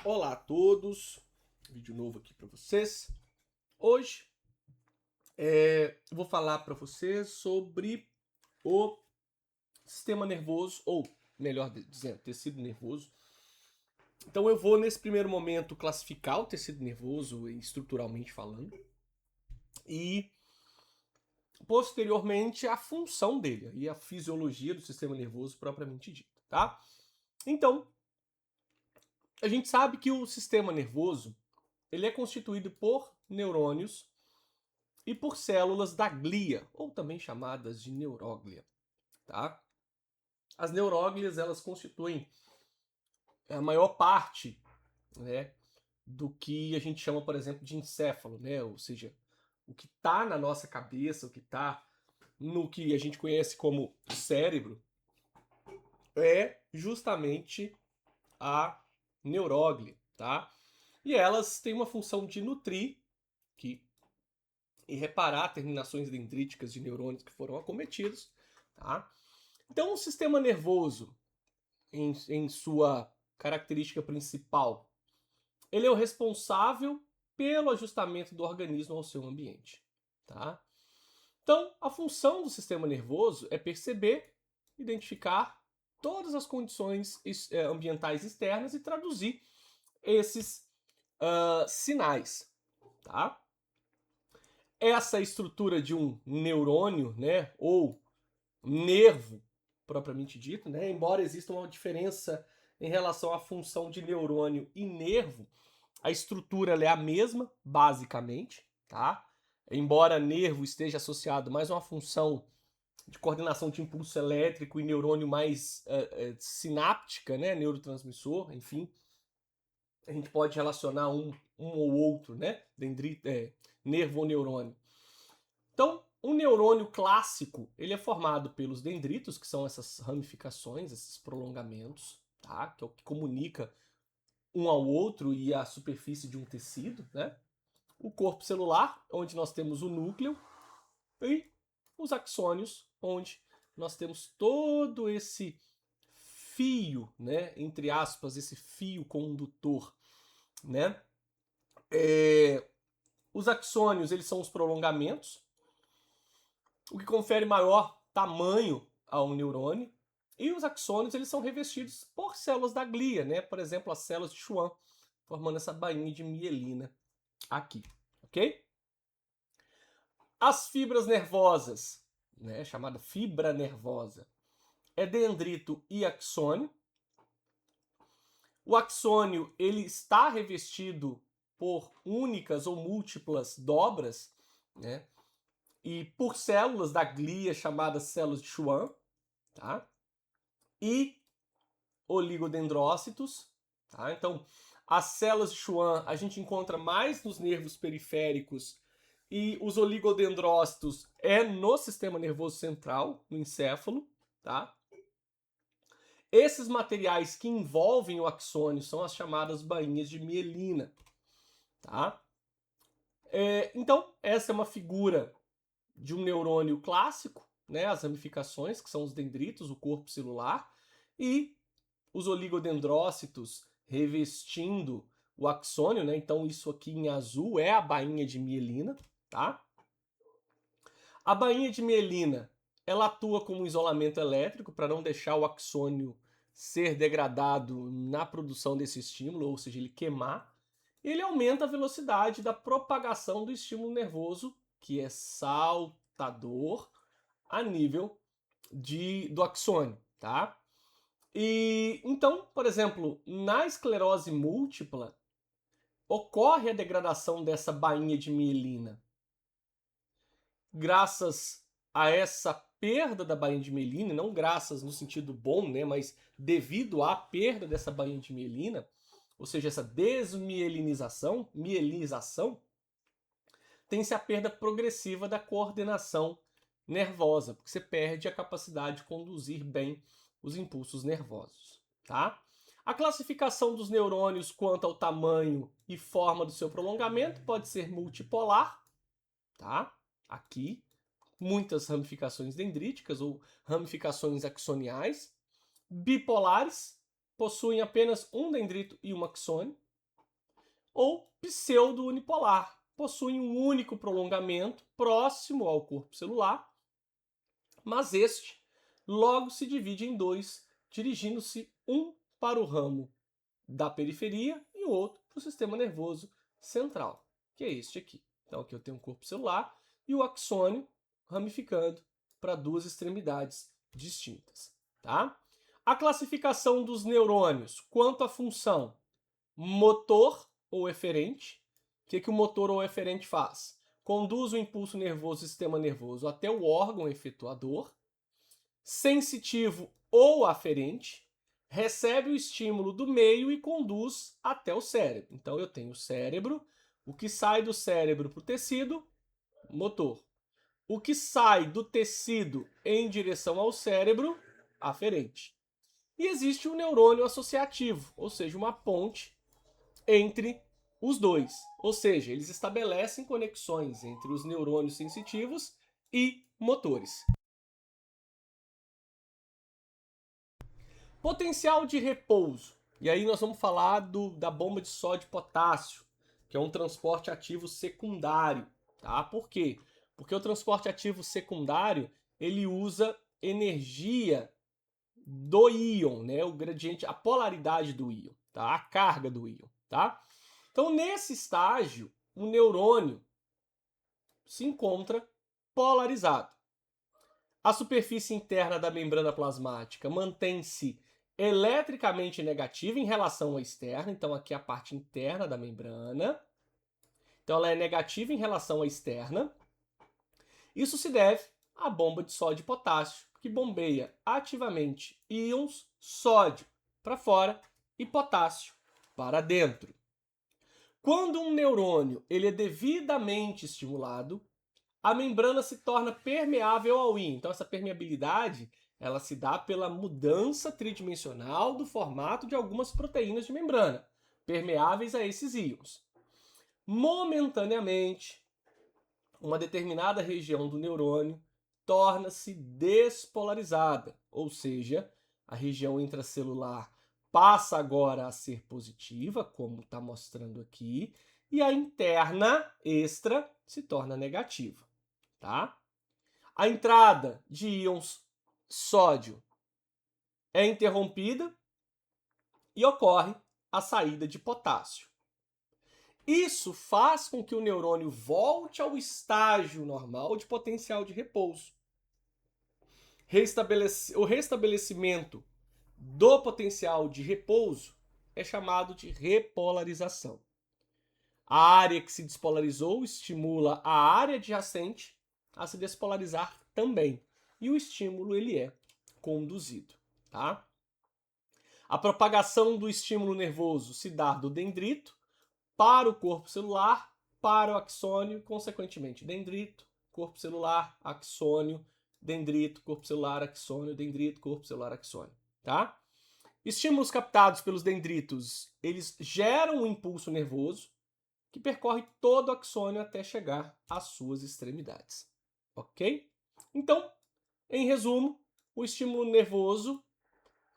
Olá a todos, vídeo novo aqui para vocês. Hoje eu vou falar para vocês sobre o sistema nervoso, ou melhor dizendo, tecido nervoso. Então eu vou nesse primeiro momento classificar o tecido nervoso estruturalmente falando e posteriormente a função dele e a fisiologia do sistema nervoso propriamente dita, tá? Então, a gente sabe que o sistema nervoso ele é constituído por neurônios e por células da glia, ou também chamadas de neuróglia, tá? As neuróglias, elas constituem a maior parte, né, do que a gente chama, por exemplo, de encéfalo, né? Ou seja, o que está na nossa cabeça, o que está no que a gente conhece como cérebro, é justamente a neuróglia, tá? E elas têm uma função de nutrir que, e reparar terminações dendríticas de neurônios que foram acometidos, tá? Então, o sistema nervoso, em sua característica principal, ele é o responsável pelo ajustamento do organismo ao seu ambiente, tá? Então, a função do sistema nervoso é perceber, identificar todas as condições ambientais externas e traduzir esses sinais, tá? Essa estrutura de um neurônio, né, ou nervo propriamente dito, né? Embora exista uma diferença em relação à função de neurônio e nervo, a estrutura é a mesma, basicamente, tá? Embora nervo esteja associado mais a uma função de coordenação de impulso elétrico e neurônio mais sináptica, né? Neurotransmissor, enfim, a gente pode relacionar um ou outro, né? Nervo ou neurônio. Então, um neurônio clássico, ele é formado pelos dendritos, que são essas ramificações, esses prolongamentos, tá? Que é o que comunica um ao outro e a superfície de um tecido, né? O corpo celular, onde nós temos o núcleo, e os axônios, onde nós temos todo esse fio, né? Entre aspas, esse fio condutor, né? Os axônios, eles são os prolongamentos, o que confere maior tamanho ao neurônio. E os axônios, eles são revestidos por células da glia, né? Por exemplo, as células de Schwann, formando essa bainha de mielina aqui, ok? As fibras nervosas, né, chamada fibra nervosa, é dendrito e axônio. O axônio ele está revestido por únicas ou múltiplas dobras, né? E por células da glia chamadas células de Schwann, tá? E oligodendrócitos, tá? Então, as células de Schwann a gente encontra mais nos nervos periféricos e os oligodendrócitos é no sistema nervoso central, no encéfalo, tá? Esses materiais que envolvem o axônio são as chamadas bainhas de mielina, tá? Então, essa é uma figura de um neurônio clássico, né? As ramificações, que são os dendritos, o corpo celular, e os oligodendrócitos revestindo o axônio, né? Então, isso aqui em azul é a bainha de mielina, tá? A bainha de mielina, ela atua como um isolamento elétrico para não deixar o axônio ser degradado na produção desse estímulo, ou seja, ele queimar. Ele aumenta a velocidade da propagação do estímulo nervoso, que é saltador, a nível do axônio, tá? E então, por exemplo, na esclerose múltipla, ocorre a degradação dessa bainha de mielina. Graças a essa perda da bainha de mielina, não graças no sentido bom, né, mas devido à perda dessa bainha de mielina, ou seja, essa desmielinização, mielinização, tem-se a perda progressiva da coordenação nervosa, porque você perde a capacidade de conduzir bem os impulsos nervosos, tá? A classificação dos neurônios quanto ao tamanho e forma do seu prolongamento pode ser multipolar, tá? Aqui, muitas ramificações dendríticas ou ramificações axoniais. Bipolares, possuem apenas um dendrito e um axônio, ou pseudo-unipolar. Possuem um único prolongamento próximo ao corpo celular, mas este logo se divide em dois, dirigindo-se um para o ramo da periferia e o outro para o sistema nervoso central, que é este aqui. Então aqui eu tenho um corpo celular e o axônio ramificando para duas extremidades distintas, tá? A classificação dos neurônios quanto à função motor ou eferente. O que o motor ou eferente faz? Conduz o impulso nervoso do sistema nervoso até o órgão efetuador. Sensitivo ou aferente, recebe o estímulo do meio e conduz até o cérebro. Então eu tenho o cérebro, o que sai do cérebro para o tecido, motor. O que sai do tecido em direção ao cérebro, aferente. E existe o neurônio associativo, ou seja, uma ponte entre os dois. Ou seja, eles estabelecem conexões entre os neurônios sensitivos e motores. Potencial de repouso. E aí nós vamos falar da bomba de sódio e potássio, que é um transporte ativo secundário. Tá? Por quê? Porque o transporte ativo secundário ele usa energia do íon, né? O gradiente, a polaridade do íon, tá? A carga do íon. Tá? Então, nesse estágio, o neurônio se encontra polarizado. A superfície interna da membrana plasmática mantém-se eletricamente negativa em relação à externa, então aqui é a parte interna da membrana. Então ela é negativa em relação à externa. Isso se deve à bomba de sódio e potássio, que bombeia ativamente íons sódio para fora e potássio para dentro. Quando um neurônio ele é devidamente estimulado, a membrana se torna permeável ao íon. Então essa permeabilidade ela se dá pela mudança tridimensional do formato de algumas proteínas de membrana, permeáveis a esses íons. Momentaneamente, uma determinada região do neurônio torna-se despolarizada, ou seja, a região intracelular passa agora a ser positiva, como está mostrando aqui, e a interna, extra, se torna negativa. Tá? A entrada de íons sódio é interrompida e ocorre a saída de potássio. Isso faz com que o neurônio volte ao estágio normal de potencial de repouso. O restabelecimento do potencial de repouso é chamado de repolarização. A área que se despolarizou estimula a área adjacente a se despolarizar também. E o estímulo ele é conduzido. Tá? A propagação do estímulo nervoso se dá do dendrito para o corpo celular, para o axônio, consequentemente, dendrito, corpo celular, axônio, dendrito, corpo celular, axônio, dendrito, corpo celular, axônio. Tá? Estímulos captados pelos dendritos, eles geram um impulso nervoso que percorre todo o axônio até chegar às suas extremidades. Ok? Então, em resumo, o estímulo nervoso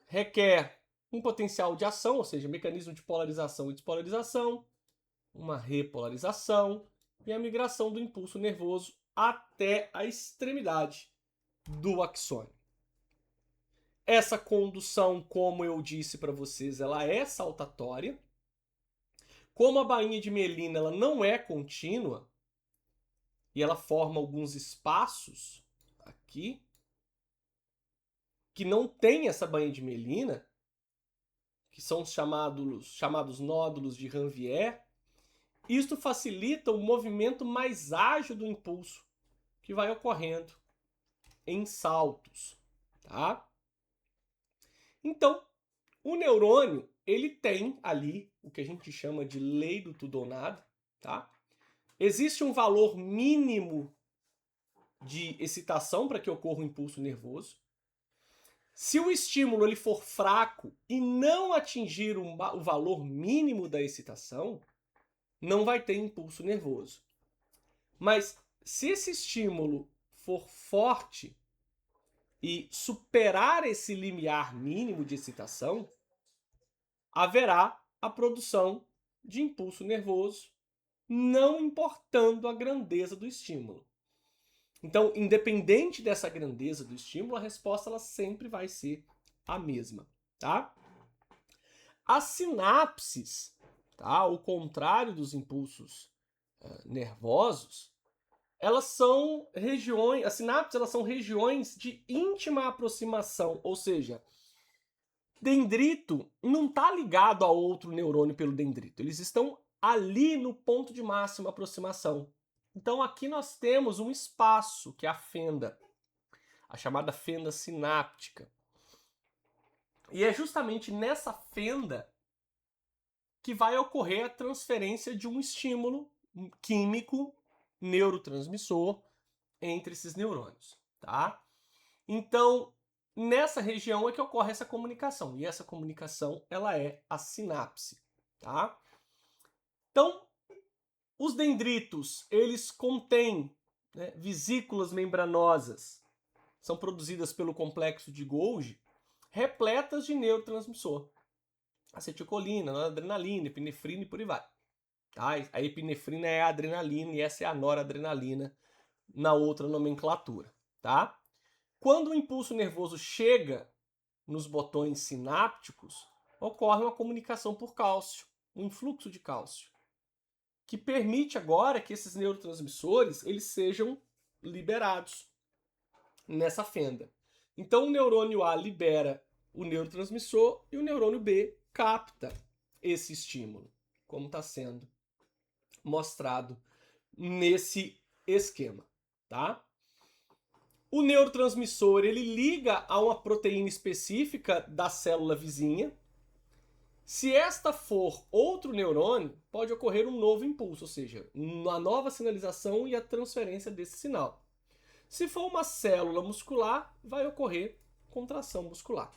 requer um potencial de ação, ou seja, mecanismo de polarização e despolarização, uma repolarização e a migração do impulso nervoso até a extremidade do axônio. Essa condução, como eu disse para vocês, ela é saltatória. Como a bainha de mielina ela não é contínua e ela forma alguns espaços aqui que não tem essa bainha de mielina, que são chamados nódulos de Ranvier, isto facilita o movimento mais ágil do impulso, que vai ocorrendo em saltos. Tá? Então, o neurônio ele tem ali o que a gente chama de lei do tudo ou nada. Tá? Existe um valor mínimo de excitação para que ocorra um impulso nervoso. Se o estímulo ele for fraco e não atingir o valor mínimo da excitação, não vai ter impulso nervoso. Mas se esse estímulo for forte e superar esse limiar mínimo de excitação, haverá a produção de impulso nervoso, não importando a grandeza do estímulo. Então, independente dessa grandeza do estímulo, a resposta ela sempre vai ser a mesma, tá? As sinapses, tá? Ao contrário dos impulsos nervosos, elas são regiões, as sinapses elas são regiões de íntima aproximação, ou seja, dendrito não está ligado a outro neurônio pelo dendrito, eles estão ali no ponto de máxima aproximação. Então aqui nós temos um espaço, que é a fenda, a chamada fenda sináptica. E é justamente nessa fenda que vai ocorrer a transferência de um estímulo químico, neurotransmissor, entre esses neurônios, tá? Então, nessa região é que ocorre essa comunicação, e essa comunicação, ela é a sinapse, tá? Então, os dendritos, eles contêm, né, vesículas membranosas, são produzidas pelo complexo de Golgi, repletas de neurotransmissor. Acetilcolina, noradrenalina, epinefrina e por aí vai. Tá? A epinefrina é a adrenalina e essa é a noradrenalina na outra nomenclatura. Tá? Quando o impulso nervoso chega nos botões sinápticos, ocorre uma comunicação por cálcio, um influxo de cálcio, que permite agora que esses neurotransmissores eles sejam liberados nessa fenda. Então o neurônio A libera o neurotransmissor e o neurônio B capta esse estímulo, como está sendo mostrado nesse esquema, tá? O neurotransmissor ele liga a uma proteína específica da célula vizinha. Se esta for outro neurônio, pode ocorrer um novo impulso, ou seja, uma nova sinalização e a transferência desse sinal. Se for uma célula muscular, vai ocorrer contração muscular.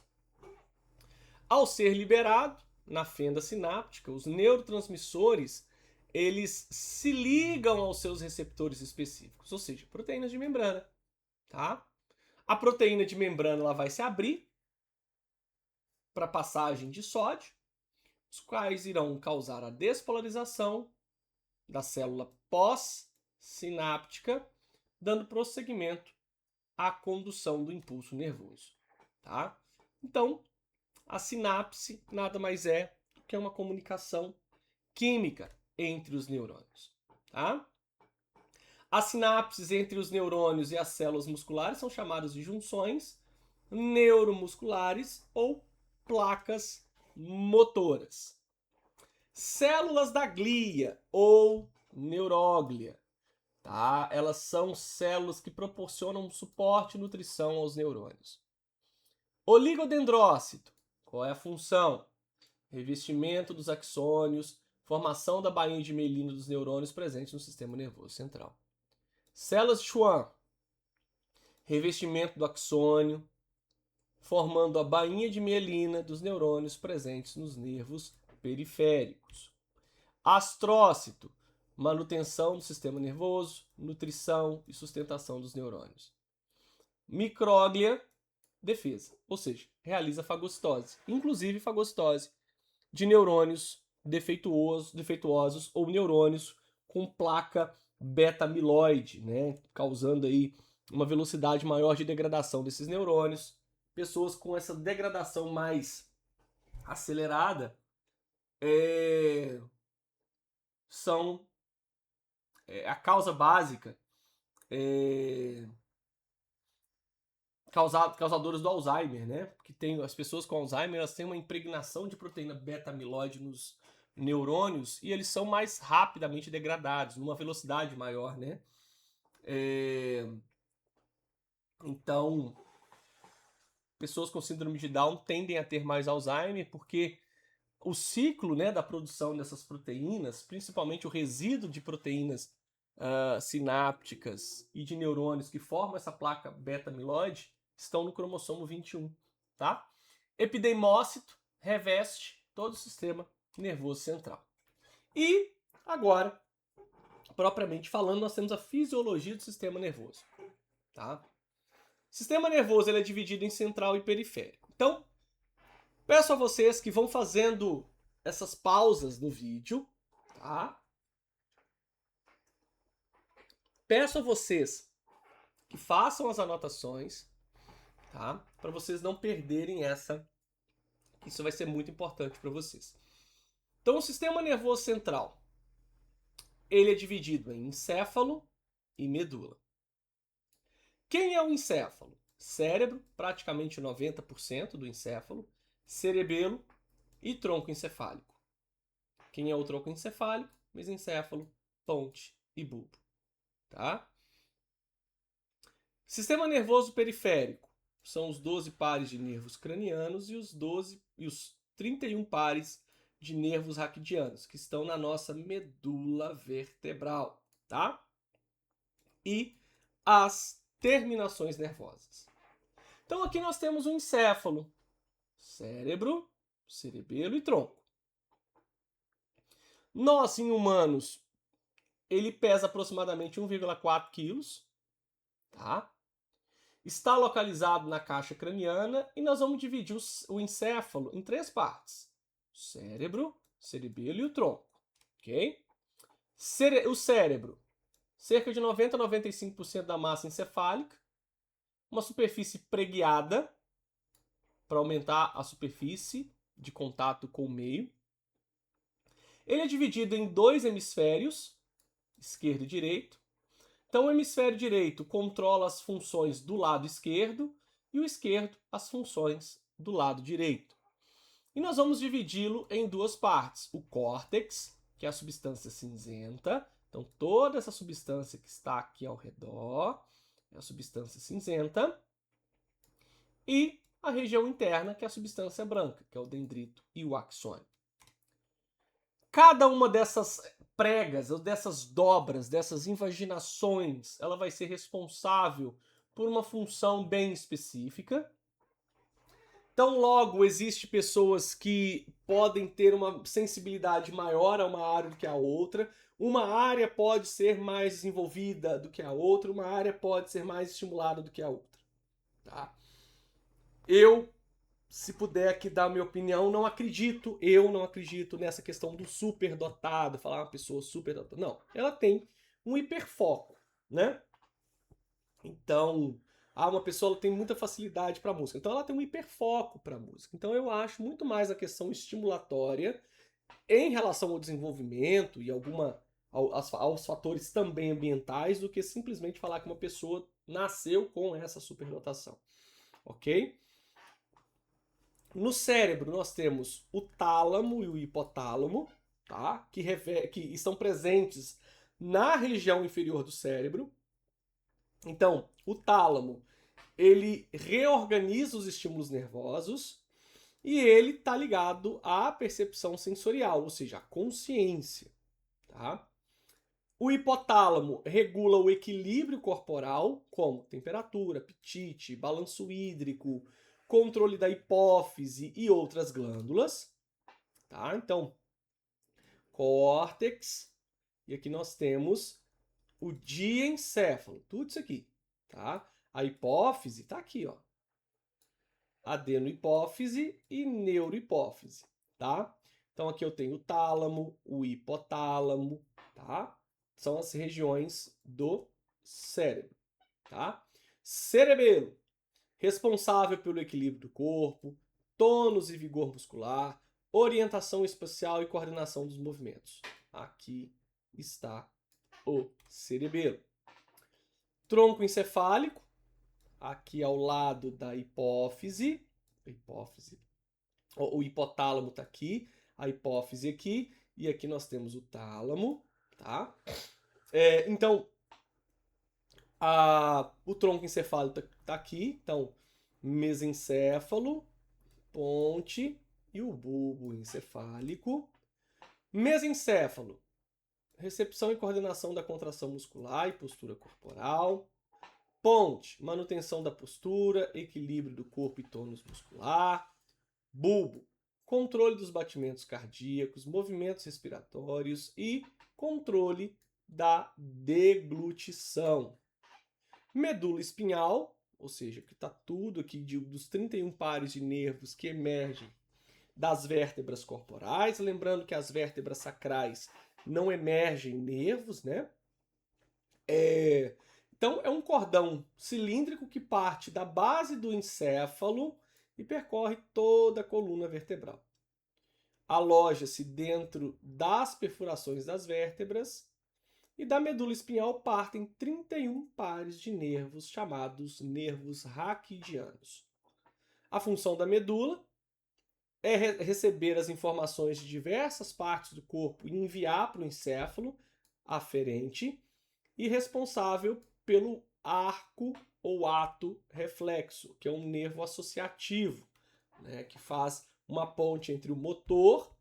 Ao ser liberado na fenda sináptica, os neurotransmissores eles se ligam aos seus receptores específicos, ou seja, proteínas de membrana. Tá? A proteína de membrana ela vai se abrir para passagem de sódio, os quais irão causar a despolarização da célula pós-sináptica, dando prosseguimento à condução do impulso nervoso. Tá? Então, a sinapse nada mais é que uma comunicação química entre os neurônios. Tá? As sinapses entre os neurônios e as células musculares são chamadas de junções neuromusculares ou placas motoras. Células da glia ou neuróglia, tá? Elas são células que proporcionam suporte e nutrição aos neurônios. Oligodendrócito, qual é a função? Revestimento dos axônios, formação da bainha de mielina dos neurônios presentes no sistema nervoso central. Células de Schwann, revestimento do axônio, formando a bainha de mielina dos neurônios presentes nos nervos periféricos. Astrócito, manutenção do sistema nervoso, nutrição e sustentação dos neurônios. Micróglia, defesa, ou seja, realiza fagocitose, inclusive fagocitose de neurônios defeituosos ou neurônios com placa beta-amiloide, né, causando aí uma velocidade maior de degradação desses neurônios. Pessoas com essa degradação mais acelerada são a causa básica causadoras do Alzheimer, né? Porque as pessoas com Alzheimer elas têm uma impregnação de proteína beta-amiloide nos neurônios e eles são mais rapidamente degradados, numa velocidade maior, né? Então, pessoas com síndrome de Down tendem a ter mais Alzheimer porque o ciclo, né, da produção dessas proteínas, principalmente o resíduo de proteínas sinápticas e de neurônios que formam essa placa beta-amiloide, estão no cromossomo 21, tá? Epidemócito reveste todo o sistema nervoso central. E agora, propriamente falando, nós temos a fisiologia do sistema nervoso, tá? O sistema nervoso ele é dividido em central e periférico. Então, peço a vocês que vão fazendo essas pausas no vídeo, tá? Peço a vocês que façam as anotações, tá? Para vocês não perderem essa. Isso vai ser muito importante para vocês. Então, o sistema nervoso central, ele é dividido em encéfalo e medula. Quem é o encéfalo? Cérebro, praticamente 90% do encéfalo, cerebelo e tronco encefálico. Quem é o tronco encefálico? Mesencéfalo, ponte e bulbo, tá? Sistema nervoso periférico são os 12 pares de nervos cranianos e os 31 pares de nervos raquidianos, que estão na nossa medula vertebral, tá? E as terminações nervosas. Então aqui nós temos o encéfalo, cérebro, cerebelo e tronco. Nós, em humanos, ele pesa aproximadamente 1,4 quilos, tá? Está localizado na caixa craniana e nós vamos dividir o encéfalo em 3 partes: o cérebro, cerebelo e o tronco, ok? O cérebro, cerca de 90 a 95% da massa encefálica, uma superfície preguiada para aumentar a superfície de contato com o meio. Ele é dividido em 2 hemisférios, esquerdo e direito. Então, o hemisfério direito controla as funções do lado esquerdo e o esquerdo as funções do lado direito. E nós vamos dividi-lo em 2 partes: o córtex, que é a substância cinzenta. Então, toda essa substância que está aqui ao redor é a substância cinzenta. E a região interna, que é a substância branca, que é o dendrito e o axônio. Cada uma dessas pregas, ou dessas dobras, dessas invaginações, ela vai ser responsável por uma função bem específica. Então, logo, existe pessoas que podem ter uma sensibilidade maior a uma área do que a outra. Uma área pode ser mais desenvolvida do que a outra, uma área pode ser mais estimulada do que a outra. Tá? Eu, se puder aqui dar a minha opinião, eu não acredito nessa questão do superdotado, falar uma pessoa superdotada. Não, ela tem um hiperfoco, né? Então, uma pessoa ela tem muita facilidade para música, então ela tem um hiperfoco para música. Então eu acho muito mais a questão estimulatória em relação ao desenvolvimento e aos fatores também ambientais do que simplesmente falar que uma pessoa nasceu com essa superdotação, ok? No cérebro nós temos o tálamo e o hipotálamo, tá? que estão presentes na região inferior do cérebro. Então, o tálamo, ele reorganiza os estímulos nervosos e ele está ligado à percepção sensorial, ou seja, à consciência. Tá? O hipotálamo regula o equilíbrio corporal, como temperatura, apetite, balanço hídrico, controle da hipófise e outras glândulas. Tá? Então, córtex, e aqui nós temos o diencéfalo, tudo isso aqui. Tá? A hipófise está aqui, ó. Adenohipófise e neurohipófise, tá? Então aqui eu tenho o tálamo, o hipotálamo, tá? São as regiões do cérebro, tá? Cerebelo, responsável pelo equilíbrio do corpo, tônus e vigor muscular, orientação espacial e coordenação dos movimentos. Aqui está o cerebelo. Tronco encefálico, aqui ao lado da hipófise. O hipotálamo está aqui, a hipófise aqui, e aqui nós temos o tálamo, tá? Então, o tronco encefálico está aqui, então, mesencéfalo, ponte e o bulbo encefálico. Mesencéfalo, recepção e coordenação da contração muscular e postura corporal. Ponte, manutenção da postura, equilíbrio do corpo e tônus muscular. Bulbo, controle dos batimentos cardíacos, movimentos respiratórios e controle da deglutição. Medula espinhal, ou seja, que está tudo aqui dos 31 pares de nervos que emergem das vértebras corporais. Lembrando que as vértebras sacrais não emergem nervos, né? Então, é um cordão cilíndrico que parte da base do encéfalo e percorre toda a coluna vertebral. Aloja-se dentro das perfurações das vértebras e da medula espinhal partem 31 pares de nervos chamados nervos raquidianos. A função da medula é receber as informações de diversas partes do corpo e enviar para o encéfalo aferente e responsável pelo arco ou ato reflexo, que é um nervo associativo, né, que faz uma ponte entre o motor,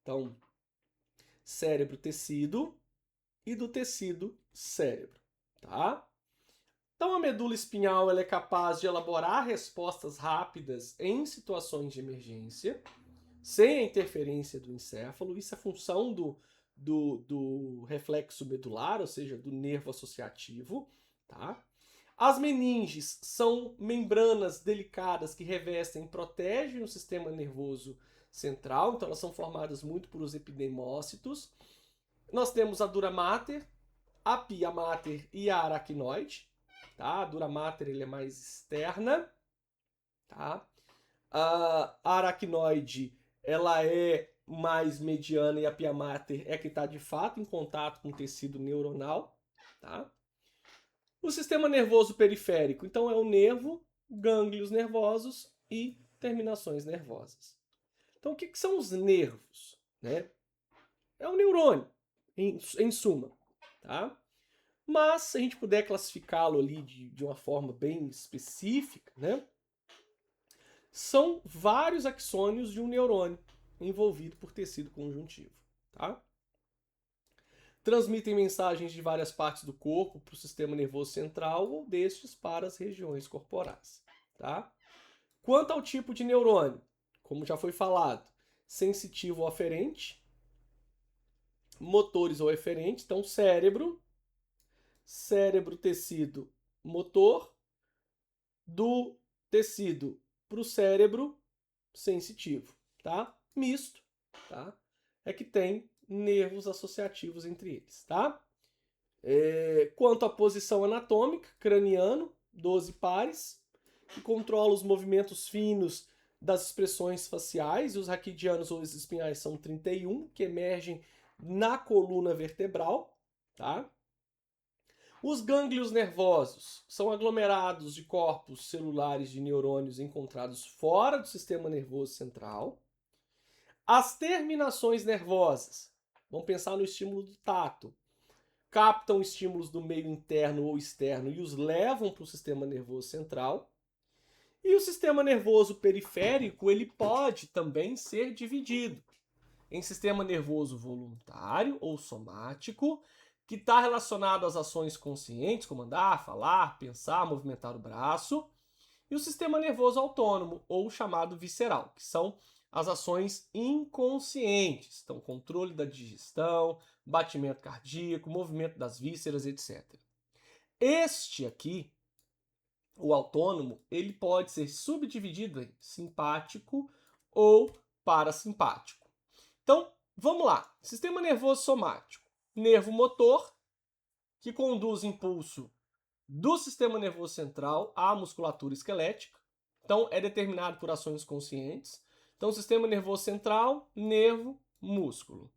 então cérebro-tecido, e do tecido-cérebro, tá? Então a medula espinhal ela é capaz de elaborar respostas rápidas em situações de emergência, sem a interferência do encéfalo. Isso é função do reflexo medular, ou seja, do nervo associativo, tá? As meninges são membranas delicadas que revestem e protegem o sistema nervoso central, então elas são formadas muito por os epidemócitos. Nós temos a dura mater, a pia mater e a aracnoide. Tá? A dura mater ele é mais externa. Tá? A aracnoide ela é mais mediana e a pia mater é que está de fato em contato com o tecido neuronal. Tá? O sistema nervoso periférico, então, é o nervo, gânglios nervosos e terminações nervosas. Então, o que são os nervos? Né? É o neurônio, em suma. Tá? Mas, se a gente puder classificá-lo ali de uma forma bem específica, né? São vários axônios de um neurônio envolvido por tecido conjuntivo. Tá? Transmitem mensagens de várias partes do corpo para o sistema nervoso central ou destes para as regiões corporais. Tá? Quanto ao tipo de neurônio, como já foi falado, sensitivo ou aferente, motores ou eferentes, então cérebro, tecido, motor, do tecido para o cérebro sensitivo, tá? Misto, tá? É que tem nervos associativos entre eles, tá? Quanto à posição anatômica, craniano, 12 pares, que controla os movimentos finos das expressões faciais, e os raquidianos ou os espinhais são 31, que emergem na coluna vertebral, tá? Os gânglios nervosos são aglomerados de corpos celulares de neurônios encontrados fora do sistema nervoso central. As terminações nervosas, vamos pensar no estímulo do tato, captam estímulos do meio interno ou externo e os levam para o sistema nervoso central. E o sistema nervoso periférico ele pode também ser dividido em sistema nervoso voluntário ou somático, que está relacionado às ações conscientes, como andar, falar, pensar, movimentar o braço, e o sistema nervoso autônomo, ou chamado visceral, que são as ações inconscientes, então controle da digestão, batimento cardíaco, movimento das vísceras, etc. Este aqui, o autônomo, ele pode ser subdividido em simpático ou parasimpático. Então, vamos lá. Sistema nervoso somático. Nervo motor, que conduz impulso do sistema nervoso central à musculatura esquelética. Então, é determinado por ações conscientes. Então, sistema nervoso central, nervo, músculo.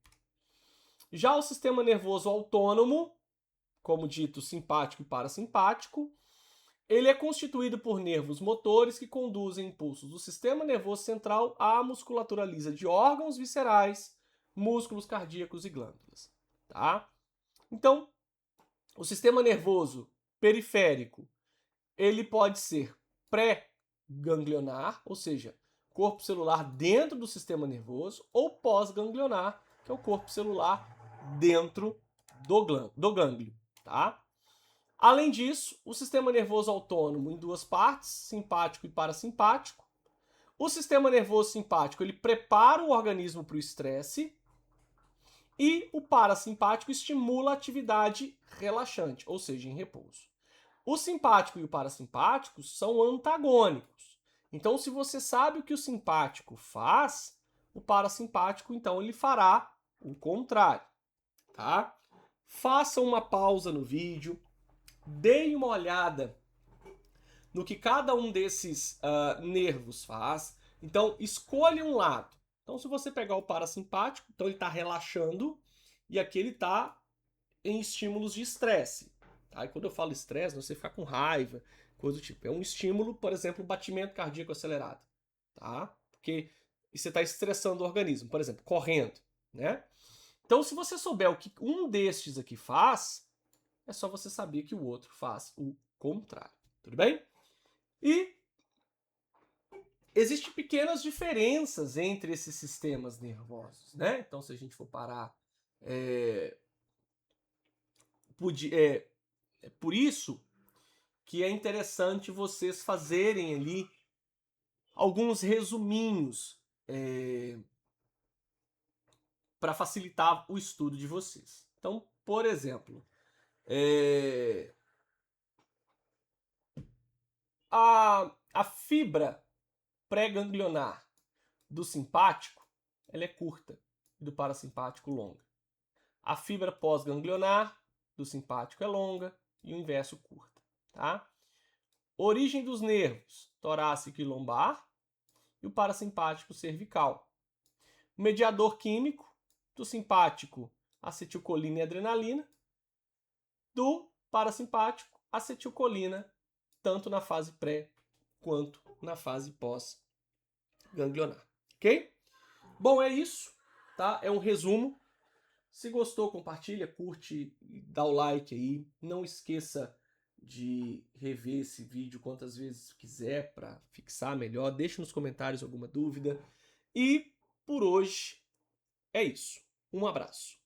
Já o sistema nervoso autônomo, como dito, simpático e parasimpático, ele é constituído por nervos motores que conduzem impulsos do sistema nervoso central à musculatura lisa de órgãos viscerais, músculos cardíacos e glândulas. Tá? Então, o sistema nervoso periférico, ele pode ser pré-ganglionar, ou seja, corpo celular dentro do sistema nervoso, ou pós-ganglionar, que é o corpo celular dentro do gânglio. Tá? Além disso, o sistema nervoso autônomo em duas partes, simpático e parasimpático. O sistema nervoso simpático ele prepara o organismo para o estresse e o parasimpático estimula a atividade relaxante, ou seja, em repouso. O simpático e o parasimpático são antagônicos. Então, se você sabe o que o simpático faz, o parasimpático, então, ele fará o contrário. tá? Façam uma pausa no vídeo, deem uma olhada no que cada um desses nervos faz. Então, escolha um lado. Então, se você pegar o parasimpático, então ele está relaxando e aqui ele está em estímulos de estresse. Tá? E quando eu falo estresse, você ficar com raiva, coisa do tipo. É um estímulo, por exemplo, batimento cardíaco acelerado. Tá? Porque você está estressando o organismo, por exemplo, correndo. Né? Então, se você souber o que um destes aqui faz, é só você saber que o outro faz o contrário. Tudo bem? E existem pequenas diferenças entre esses sistemas nervosos, né? Então, se a gente for parar, por isso que é interessante vocês fazerem ali alguns resuminhos para facilitar o estudo de vocês. Então, por exemplo, a fibra pré-ganglionar do simpático ela é curta e do parasimpático longa. A fibra pós-ganglionar do simpático é longa e o inverso curta. Tá? Origem dos nervos torácico e lombar e o parasimpático cervical. O mediador químico do simpático, acetilcolina e adrenalina, do parasimpático, acetilcolina, tanto na fase pré quanto na fase pós-ganglionar. Ok? Bom, é isso, tá? É um resumo. Se gostou, compartilha, curte, dá o like aí. Não esqueça de rever esse vídeo quantas vezes quiser para fixar melhor. Deixe nos comentários alguma dúvida. E por hoje é isso. Um abraço.